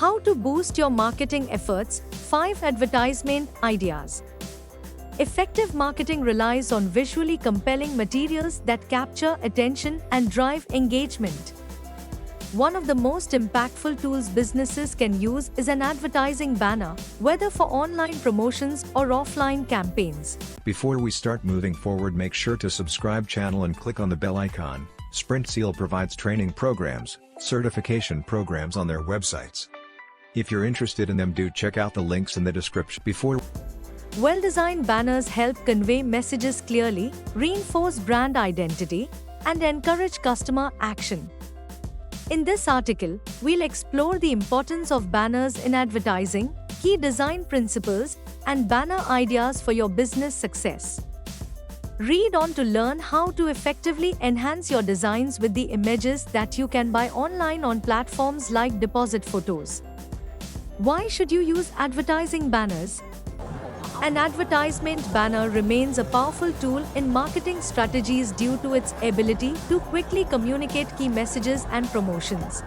How to boost your marketing efforts, 5 advertisement ideas. Effective marketing relies on visually compelling materials that capture attention and drive engagement. One of the most impactful tools businesses can use is an advertising banner, whether for online promotions or offline campaigns. Before we start moving forward, make sure to subscribe channel and click on the bell icon. Sprint Seal provides training programs, certification programs on their websites. If you're interested in them, do check out the links in the description. Well-designed banners help convey messages clearly, reinforce brand identity, and encourage customer action. In this article, we'll explore the importance of banners in advertising, key design principles, and banner ideas for your business success. Read on to learn how to effectively enhance your designs with the images that you can buy online on platforms like Deposit Photos. Why should you use advertising banners? An advertisement banner remains a powerful tool in marketing strategies due to its ability to quickly communicate key messages and promotions.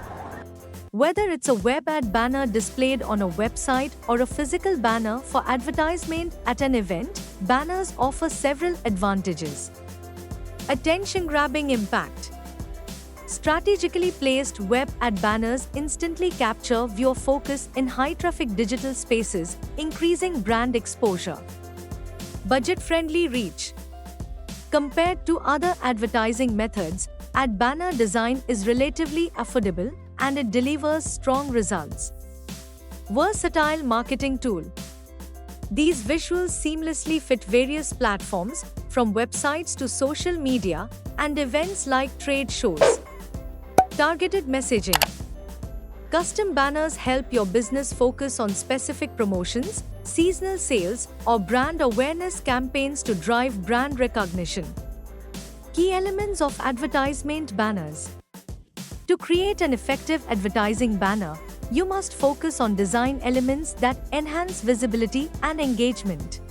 Whether it's a web ad banner displayed on a website or a physical banner for advertisement at an event, banners offer several advantages. Attention-grabbing impact. Strategically placed web ad banners instantly capture viewer focus in high-traffic digital spaces, increasing brand exposure. Budget-friendly reach. Compared to other advertising methods, ad banner design is relatively affordable and it delivers strong results. Versatile marketing tool. These visuals seamlessly fit various platforms, from websites to social media and events like trade shows. Targeted messaging. Custom banners help your business focus on specific promotions, seasonal sales, or brand awareness campaigns to drive brand recognition. Key elements of advertisement banners. To create an effective advertising banner, you must focus on design elements that enhance visibility and engagement.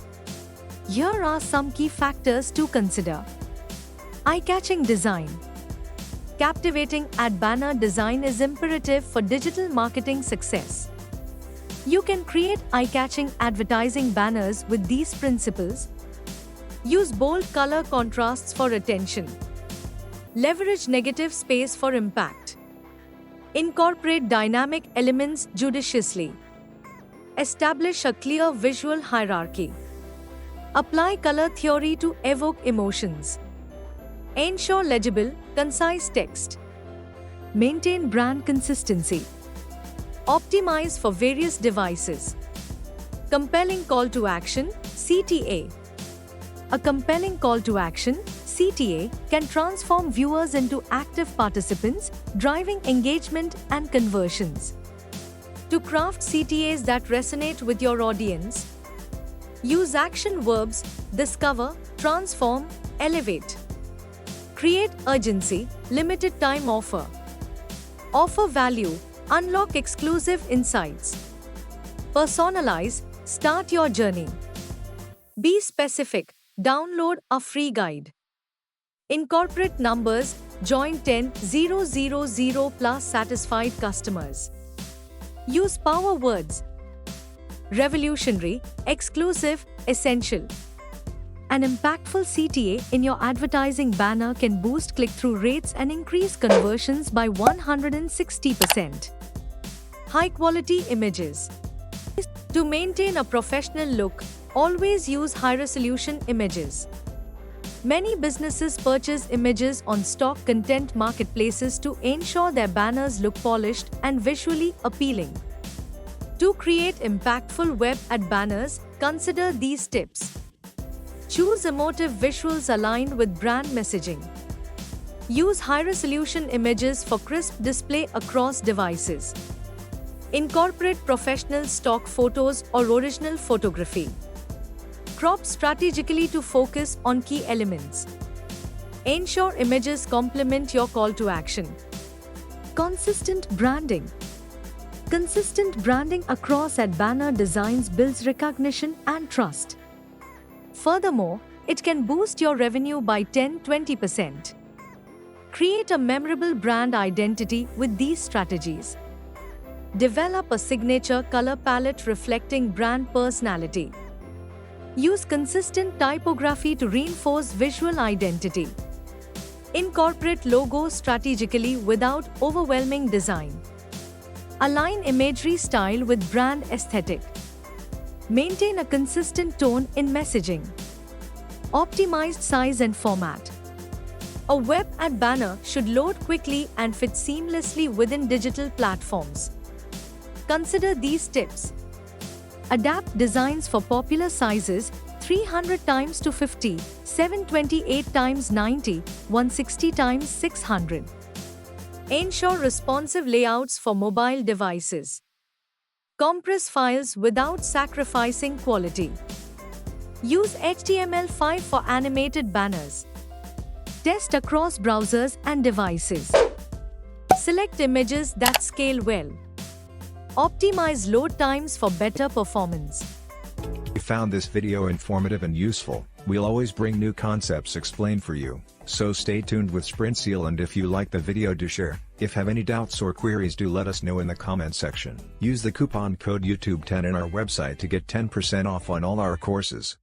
Here are some key factors to consider. Eye-catching design. Captivating ad banner design is imperative for digital marketing success. You can create eye-catching advertising banners with these principles. Use bold color contrasts for attention. Leverage negative space for impact. Incorporate dynamic elements judiciously. Establish a clear visual hierarchy. Apply color theory to evoke emotions. Ensure legible, concise text. Maintain brand consistency. Optimize for various devices. Compelling call to action, CTA. A compelling call to action, CTA, can transform viewers into active participants, driving engagement and conversions. To craft CTAs that resonate with your audience, use action verbs: discover, transform, elevate. Create urgency, limited time offer. Offer value, unlock exclusive insights. Personalize, start your journey. Be specific, download a free guide. Incorporate numbers, join 10,000 plus satisfied customers. Use power words: revolutionary, exclusive, essential. An impactful CTA in your advertising banner can boost click-through rates and increase conversions by 160%. High-quality images. To maintain a professional look, always use high-resolution images. Many businesses purchase images on stock content marketplaces to ensure their banners look polished and visually appealing. To create impactful web ad banners, consider these tips. Choose emotive visuals aligned with brand messaging. Use high-resolution images for crisp display across devices. Incorporate professional stock photos or original photography. Crop strategically to focus on key elements. Ensure images complement your call to action. Consistent branding. Consistent branding across ad banner designs builds recognition and trust. Furthermore, it can boost your revenue by 10-20%. Create a memorable brand identity with these strategies. Develop a signature color palette reflecting brand personality. Use consistent typography to reinforce visual identity. Incorporate logos strategically without overwhelming design. Align imagery style with brand aesthetic. Maintain a consistent tone in messaging. Optimized size and format. A web ad banner should load quickly and fit seamlessly within digital platforms. Consider these tips. Adapt designs for popular sizes 300 times to 50, 728 times 90, 160 times 600. Ensure responsive layouts for mobile devices. Compress files without sacrificing quality. Use HTML5 for animated banners. Test across browsers and devices. Select images that scale well. Optimize load times for better performance. If you found this video informative and useful, we'll always bring new concepts explained for you, so stay tuned with SprintSeal, and if you like the video, do share. If have any doubts or queries, do let us know in the comment section. Use the coupon code YouTube10 in our website to get 10% off on all our courses.